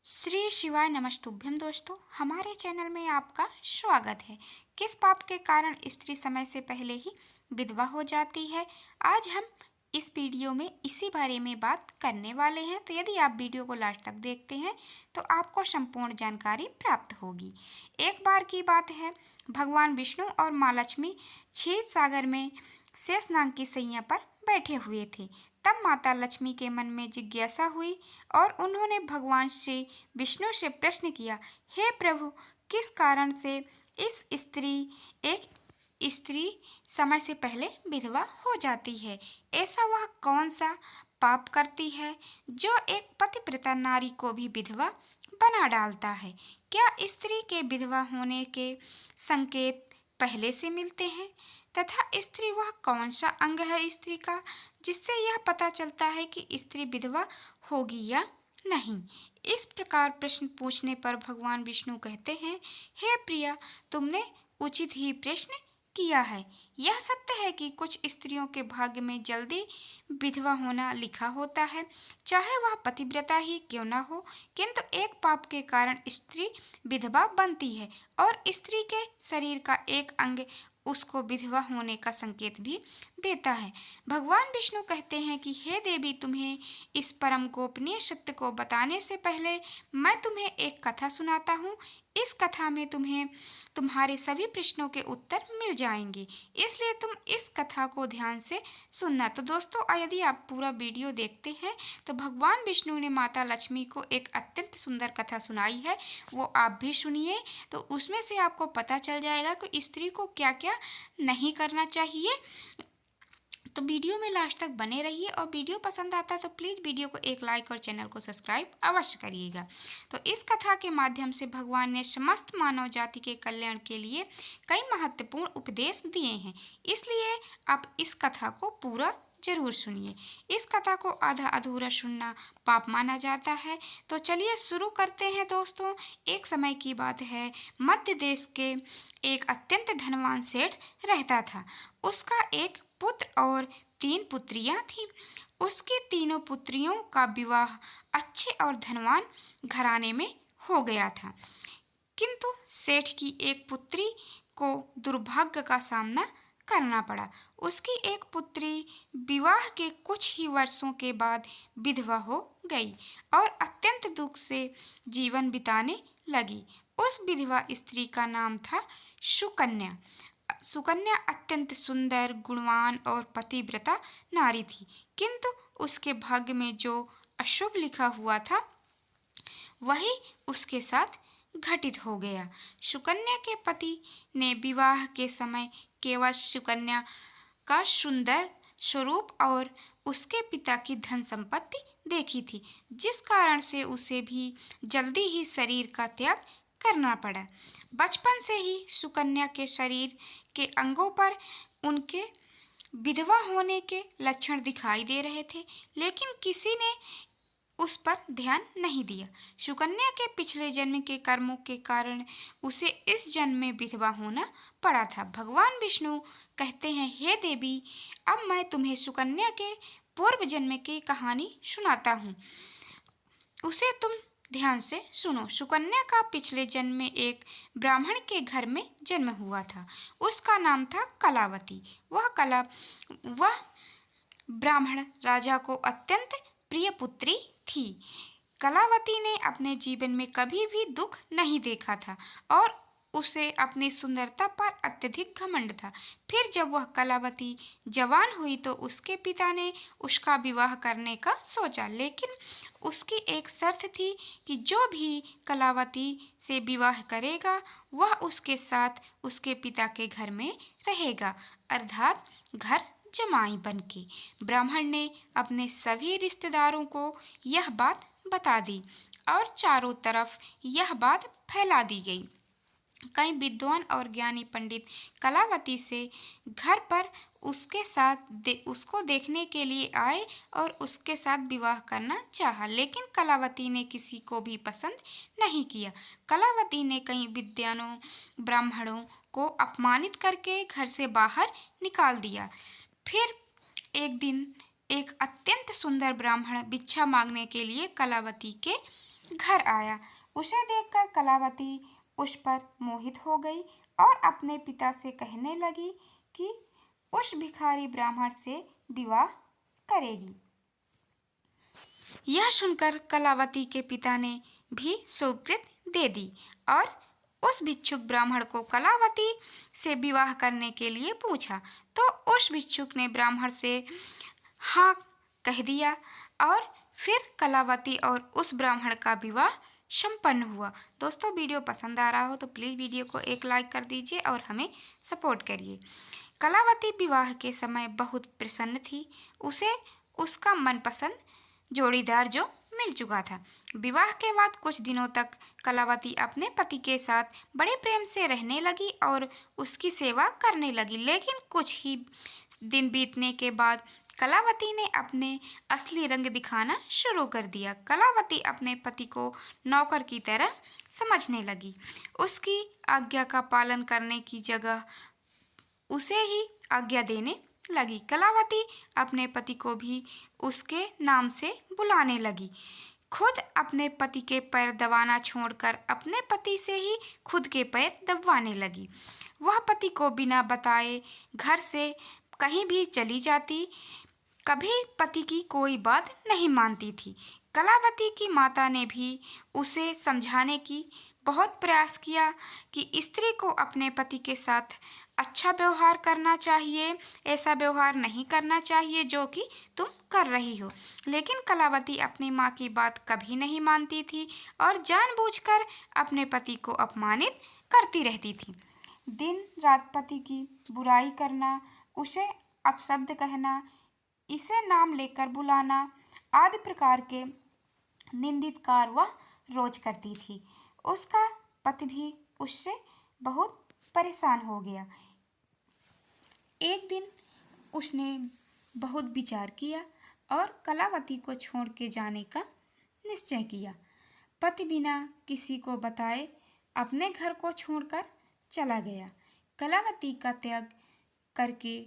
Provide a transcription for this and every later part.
श्री शिवाय नमस्तुभ्यम दोस्तों, हमारे चैनल में आपका स्वागत है। किस पाप के कारण स्त्री समय से पहले ही विधवा हो जाती है, आज हम इस वीडियो में इसी बारे में बात करने वाले हैं। तो यदि आप वीडियो को लास्ट तक देखते हैं तो आपको संपूर्ण जानकारी प्राप्त होगी। एक बार की बात है, भगवान विष्णु और माँ लक्ष्मी क्षीर सागर में शेषनाग की सैया पर बैठे हुए थे। तब माता लक्ष्मी के मन में जिज्ञासा हुई और उन्होंने भगवान श्री विष्णु से प्रश्न किया, हे प्रभु, किस कारण से एक स्त्री समय से पहले विधवा हो जाती है? ऐसा वह कौन सा पाप करती है जो एक पतिव्रता नारी को भी विधवा बना डालता है? क्या स्त्री के विधवा होने के संकेत पहले से मिलते हैं? तथा स्त्री वह कौन सा अंग है स्त्री का जिससे यह पता चलता है कि स्त्री विधवा होगी या नहीं? इस प्रकार प्रश्न पूछने पर भगवान विष्णु कहते हैं, हे प्रिया, तुमने उचित ही प्रश्न किया है। यह सत्य है कि कुछ स्त्रियों के भाग्य में जल्दी विधवा होना लिखा होता है, चाहे वह पतिव्रता ही क्यों न हो, किंतु एक पाप के कारण स्त्री विधवा बनती है और स्त्री के शरीर का एक अंग उसको विधवा होने का संकेत भी देता है। भगवान विष्णु कहते हैं कि हे देवी, तुम्हें इस परम गोपनीय सत्य को बताने से पहले मैं तुम्हें एक कथा सुनाता हूँ। इस कथा में तुम्हें तुम्हारे सभी प्रश्नों के उत्तर मिल जाएंगे, इसलिए तुम इस कथा को ध्यान से सुनना। तो दोस्तों, यदि आप पूरा वीडियो देखते हैं तो भगवान विष्णु ने माता लक्ष्मी को एक अत्यंत सुंदर कथा सुनाई है, वो आप भी सुनिए। तो उसमें से आपको पता चल जाएगा कि स्त्री को क्या क्या नहीं करना चाहिए। तो वीडियो में लास्ट तक बने रहिए और वीडियो पसंद आता है तो प्लीज़ वीडियो को एक लाइक और चैनल को सब्सक्राइब अवश्य करिएगा। तो इस कथा के माध्यम से भगवान ने समस्त मानव जाति के कल्याण के लिए कई महत्वपूर्ण उपदेश दिए हैं, इसलिए आप इस कथा को पूरा जरूर सुनिए। इस कथा को आधा अधूरा सुनना पाप माना जाता है। तो चलिए शुरू करते हैं दोस्तों। एक समय की बात है, मध्य देश के एक अत्यंत धनवान सेठ रहता था। उसका एक पुत्र और 3 पुत्रियां थीं। उसकी तीनों पुत्रियों का विवाह अच्छे और धनवान घराने में हो गया था, किंतु सेठ की एक पुत्री को दुर्भाग्य का सामना करना पड़ा। उसकी एक पुत्री विवाह के कुछ ही वर्षों के बाद विधवा हो गई और अत्यंत दुख से जीवन बिताने लगी। उस विधवा स्त्री का नाम था सुकन्या। सुकन्या अत्यंत सुंदर, गुणवान और पतिव्रता नारी थी, किंतु उसके भाग्य में जो अशुभ लिखा हुआ था वही उसके साथ घटित हो गया। सुकन्या के पति ने विवाह के समय केवल सुकन्या का सुंदर स्वरूप और उसके पिता की धन संपत्ति देखी थी, जिस कारण से उसे भी जल्दी ही शरीर का त्याग करना पड़ा। बचपन से ही सुकन्या के शरीर के अंगों पर उनके विधवा होने के लक्षण दिखाई दे रहे थे, लेकिन किसी ने उस पर ध्यान नहीं दिया। सुकन्या के पिछले जन्म के कर्मों के कारण उसे इस जन्म में विधवा होना पड़ा था। भगवान विष्णु कहते हैं, हे देवी, अब मैं तुम्हें सुकन्या के पूर्व जन्म की कहानी सुनाता हूँ, उसे तुम ध्यान से सुनो। सुकन्या का पिछले जन्म में एक ब्राह्मण के घर में जन्म हुआ था। उसका नाम था कलावती। वह ब्राह्मण राजा को अत्यंत प्रिय पुत्री थी। कलावती ने अपने जीवन में कभी भी दुख नहीं देखा था और उसे अपनी सुंदरता पर अत्यधिक घमंड था। फिर जब वह कलावती जवान हुई तो उसके पिता ने उसका विवाह करने का सोचा, लेकिन उसकी एक शर्त थी कि जो भी कलावती से विवाह करेगा वह उसके साथ उसके पिता के घर में रहेगा, अर्थात घर जमाई बनके। ब्राह्मण ने अपने सभी रिश्तेदारों को यह बात बता दी और चारों तरफ यह बात फैला दी गई। कई विद्वान और ज्ञानी पंडित कलावती से घर पर उसको देखने के लिए आए और उसके साथ विवाह करना चाहा, लेकिन कलावती ने किसी को भी पसंद नहीं किया। कलावती ने कई विद्वानों ब्राह्मणों को अपमानित करके घर से बाहर निकाल दिया। फिर एक दिन एक अत्यंत सुंदर ब्राह्मण भिक्षा मांगने के लिए कलावती के घर आया। उसे देखकर कलावती उस पर मोहित हो गई और अपने पिता से कहने लगी कि उस भिखारी ब्राह्मण से विवाह करेगी। यह सुनकर कलावती के पिता ने भी स्वीकृति दे दी और उस भिक्षुक ब्राह्मण को कलावती से विवाह करने के लिए पूछा। तो उस भिक्षुक ने ब्राह्मण से हाँ कह दिया और फिर कलावती और उस ब्राह्मण का विवाह संपन्न हुआ। दोस्तों, वीडियो पसंद आ रहा हो तो प्लीज़ वीडियो को एक लाइक कर दीजिए और हमें सपोर्ट करिए। कलावती विवाह के समय बहुत प्रसन्न थी। उसे उसका मनपसंद जोड़ीदार जो मिल चुका था। विवाह के बाद कुछ दिनों तक कलावती अपने पति के साथ बड़े प्रेम से रहने लगी और उसकी सेवा करने लगी। लेकिन कुछ ही दिन बीतने के बाद कलावती ने अपने असली रंग दिखाना शुरू कर दिया। कलावती अपने पति को नौकर की तरह समझने लगी। उसकी आज्ञा का पालन करने की जगह उसे ही आज्ञा देने लगी। कलावती अपने पति को भी उसके नाम से बुलाने लगी। खुद अपने पति के पैर दबाना छोड़कर अपने पति से ही खुद के पैर दबाने लगी। वह पति को बिना बताए घर से कहीं भी चली जाती, कभी पति की कोई बात नहीं मानती थी। कलावती की माता ने भी उसे समझाने की बहुत प्रयास किया कि स्त्री को अपने पति के साथ अच्छा व्यवहार करना चाहिए, ऐसा व्यवहार नहीं करना चाहिए जो कि तुम कर रही हो। लेकिन कलावती अपनी माँ की बात कभी नहीं मानती थी और जानबूझकर अपने पति को अपमानित करती रहती थी। दिन रात पति की बुराई करना, उसे अपशब्द कहना, इसे नाम लेकर बुलाना आदि प्रकार के निंदित कार्य वह रोज करती थी। उसका पति भी उससे बहुत परेशान हो गया। एक दिन उसने बहुत विचार किया और कलावती को छोड़ के जाने का निश्चय किया। पति बिना किसी को बताए अपने घर को छोड़कर चला गया। कलावती का त्याग करके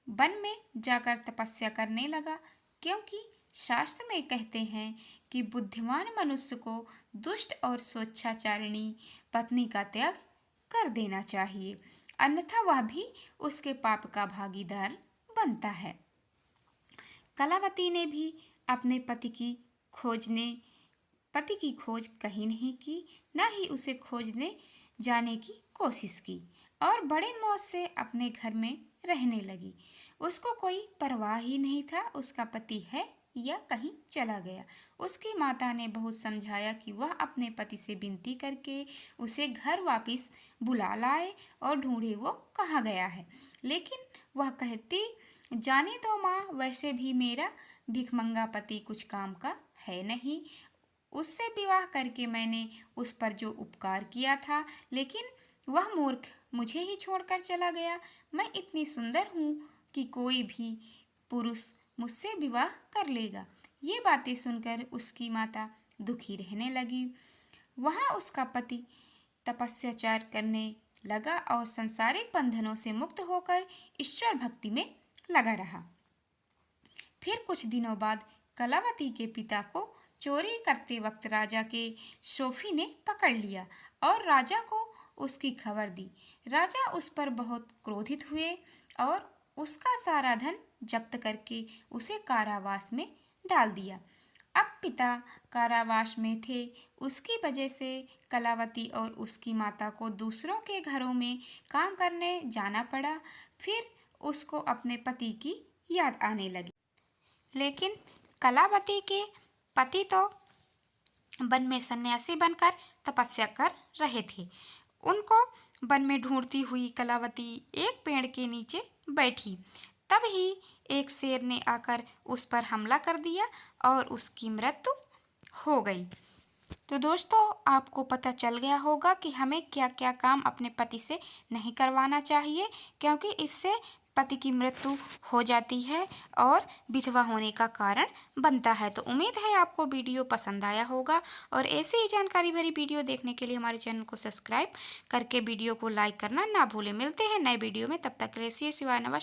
वन में जाकर तपस्या करने लगा, क्योंकि शास्त्र में कहते हैं कि बुद्धिमान मनुष्य को दुष्ट और स्वेच्छाचारिणी पत्नी का त्याग कर देना चाहिए, अन्यथा वह भी उसके पाप का भागीदार बनता है। कलावती ने भी अपने पति की खोज कहीं नहीं की, न ही उसे खोजने जाने की कोशिश की और बड़े मौज से अपने घर में रहने लगी। उसको कोई परवाह ही नहीं था उसका पति है या कहीं चला गया। उसकी माता ने बहुत समझाया कि वह अपने पति से विनती करके उसे घर वापस बुला लाए और ढूंढे वो कहाँ गया है। लेकिन वह कहती, जाने दो माँ, वैसे भी मेरा भिखमंगा पति कुछ काम का है नहीं। उससे विवाह करके मैंने उस पर जो उपकार किया था, लेकिन वह मूर्ख मुझे ही छोड़कर चला गया। मैं इतनी सुंदर हूँ कि कोई भी पुरुष मुझसे विवाह कर लेगा। ये बातें सुनकर उसकी माता दुखी रहने लगी। वहाँ उसका पति तपस्याचार करने लगा और संसारिक बंधनों से मुक्त होकर ईश्वर भक्ति में लगा रहा। फिर कुछ दिनों बाद कलावती के पिता को चोरी करते वक्त राजा के शोफी ने पकड़ लिया और राजा को उसकी खबर दी। राजा उस पर बहुत क्रोधित हुए और उसका सारा धन जब्त करके उसे कारावास में डाल दिया। अब पिता कारावास में थे, उसकी वजह से कलावती और उसकी माता को दूसरों के घरों में काम करने जाना पड़ा। फिर उसको अपने पति की याद आने लगी। लेकिन कलावती के पति तो वन में सन्यासी बनकर तपस्या कर रहे थे। उनको वन में ढूंढती हुई कलावती एक पेड़ के नीचे बैठी। तभी एक शेर ने आकर उस पर हमला कर दिया और उसकी मृत्यु हो गई। तो दोस्तों, आपको पता चल गया होगा कि हमें क्या क्या काम अपने पति से नहीं करवाना चाहिए, क्योंकि इससे पति की मृत्यु हो जाती है और विधवा होने का कारण बनता है। तो उम्मीद है आपको वीडियो पसंद आया होगा और ऐसे ही जानकारी भरी वीडियो देखने के लिए हमारे चैनल को सब्सक्राइब करके वीडियो को लाइक करना ना भूलें। मिलते हैं नए वीडियो में, तब तक के लिए शिवाय नमस्ते।